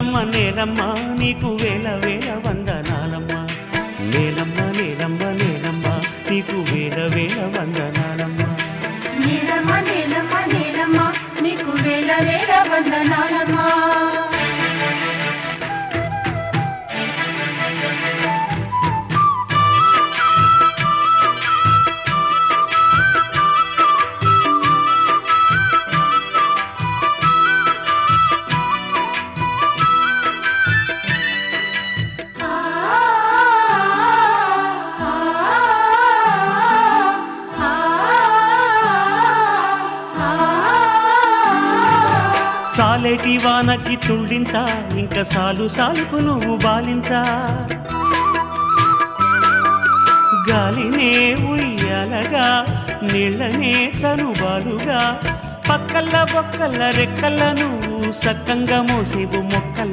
నేలమ్మ నీకు వేల వేల వందనాలమ్మ నేలమ్మ నేలమ్మ నేలమ్మ నీకు వేల వేల వందనాలమ్మ నేలమ్మ నేలమ్మ నేలమ్మ నీకు వేల వేల వందనాలమ్మ సాలేటి వానకి తుళ్ళింత ఇంక సాలు సాలుకు నువ్వు బాలింత గాలినే ఉయ్యాలగా నీళ్ళనే చనుబాలుగా పక్కల్ల బొక్కల్ల రెక్కల్ల నువ్వు సక్కంగా మోసేవు మొక్కల్ల